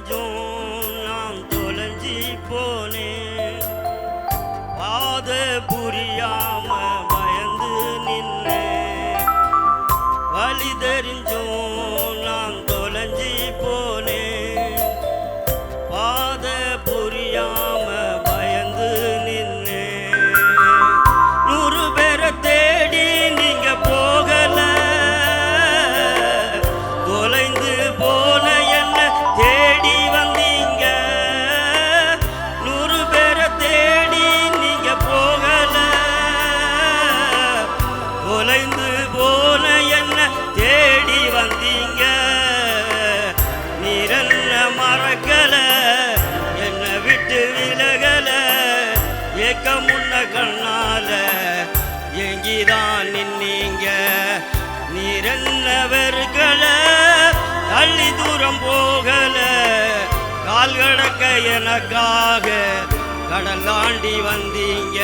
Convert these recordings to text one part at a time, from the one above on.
தெரிஞ்சும் நான் தொலைஞ்சி போனேன். பாத புரியாம பயந்து நின்னேன். வழி தெரிஞ்சும் நான் தொலைஞ்சி போனேன். பாத புரியாம பயந்து நின்னேன். 100 பேரை தேடி நீங்க போகல, தொலைந்து போன என்ன தேடி வந்தீங்க. 100 பேரை தேடி நீங்க போகல, தொலைந்து போன என்ன தேடி வந்தீங்க. நீரென்ன மறக்கல, என்ன விட்டு விலகல, ஏக்கம் முன்ன கண்ணால எங்கிதான் நின்னீங்க. நீரென்ன வெறுக்கல, தள்ளி தூரம் போகல, கால் கடக்க எனக்காக கடல் தாண்டி வந்தீங்க.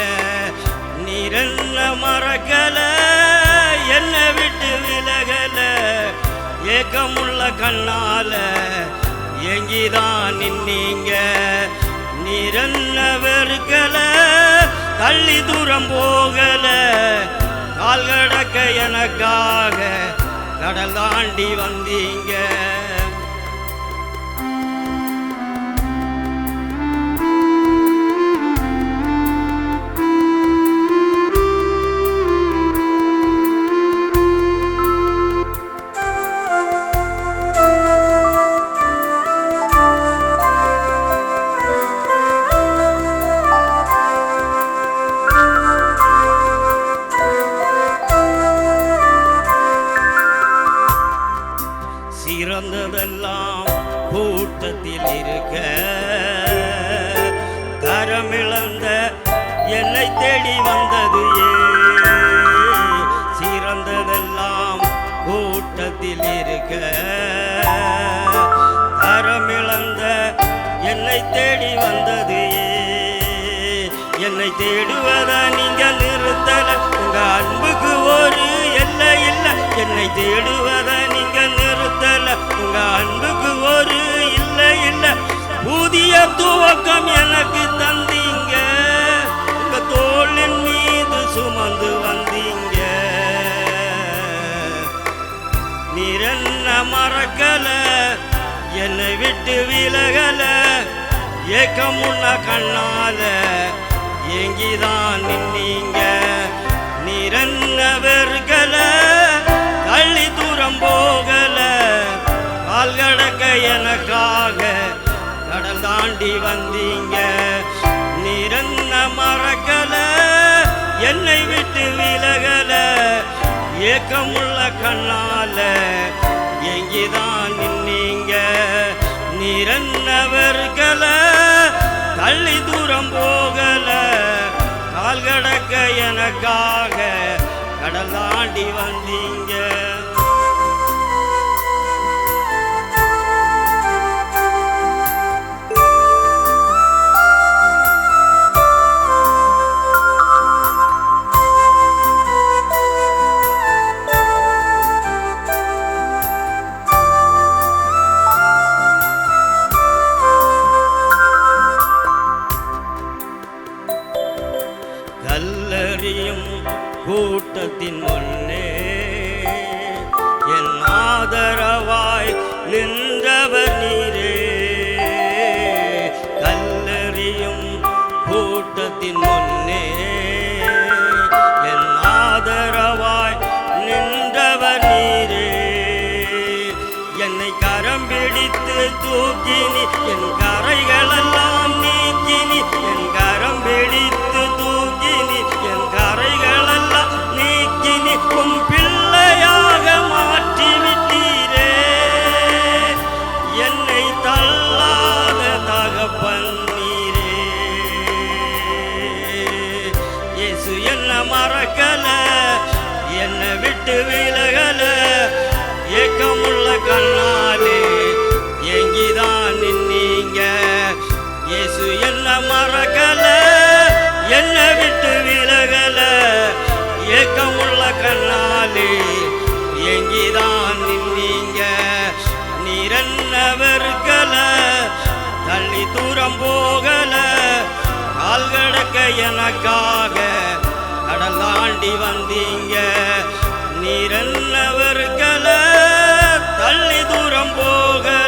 நீரென்ன மறக்கல, என்ன விட்டு விலகல, ஏக்கமுள்ள கண்ணால எங்கிதான் நின்னீங்க. நீரென்ன வெறுக்கல, தள்ளி தூரம் போகல, கால் கடக்க எனக்காக கடல் தாண்டி வந்தீங்க. சிறந்ததெல்லாம் கூட்டத்தில் இருக்க, தரமிழந்த என்னை தேடி வந்தது ஏன்? சிறந்ததெல்லாம் கூட்டத்தில் இருக்க, தரமிழந்த என்னை தேடி வந்தது ஏன்? என்னை தேடுவத நீங்க நிறுத்தல, உங்க அன்புக்கு ஒரு எல்லை இல்லை. என்னை தேடுவத நீங்க நிறுத்தல, உங்க அன்புக்கு ஒரு இல்லை இல்லை. புதிய துவக்கம் எனக்கு தந்தீங்க, உங்க தோளின் மீது சுமந்து வந்தீங்க. நீரென்ன மறக்கல, என்னை விட்டு விலகல, ஏக்கம் முன்ன கண்ணால எங்கிதான் நின்னீங்க. நீரென்ன வெறுக்கல, தள்ளி தூரம் போகல, கால் கடக்க எனக்காக கடல் தாண்டி வந்தீங்க. நீரென்ன மறக்கல, என்னை விட்டு விலகல, ஏக்கமுள்ள கண்ணால எங்கிதான் நின்னீங்க. நீரென்ன வெறுக்கல, தள்ளி தூரம் போகல, கால் கடக்க எனக்காக கடல் தாண்டி வந்தீங்க. கல்லறியும் கூட்டத்தின் முன்னே என் ஆதரவாய் நின்றவர் நீரே. கல்லறியும் கூட்டத்தின் முன்னே என் ஆதரவாய் நின்றவர் நீரே. என்னை கரம் பிடித்து தூக்கினி, என் கரைகளெல்லாம் நீக்கினி. என் கரம் பிடித்து தூக்கினி, என் கரைகளெல்லாம் நீக்கினி. உம் பிள்ளையாக மாற்றிவிட்டீரே, என்னை தள்ளாத தகப்பன் நீரே. இயேசு என்ன மறக்கல, என்னை விட்டு விலகல, ஏக்கமுள்ள கண்ணாலே எங்கிதான் நின்னீங்க. இயேசு என்ன மறக்கல, என்னை விட்டு விலகல, ஏக்கமுள்ள கண்ணாலே எங்கிதான் நின்னீங்க. நீரென்ன வெறுக்கல, தூரம் போகல, கால் கடக்க எனக்காக கடல் தாண்டி வந்தீங்க. நீர் என்ன வெறுக்கல, தள்ளி தூரம் போகல,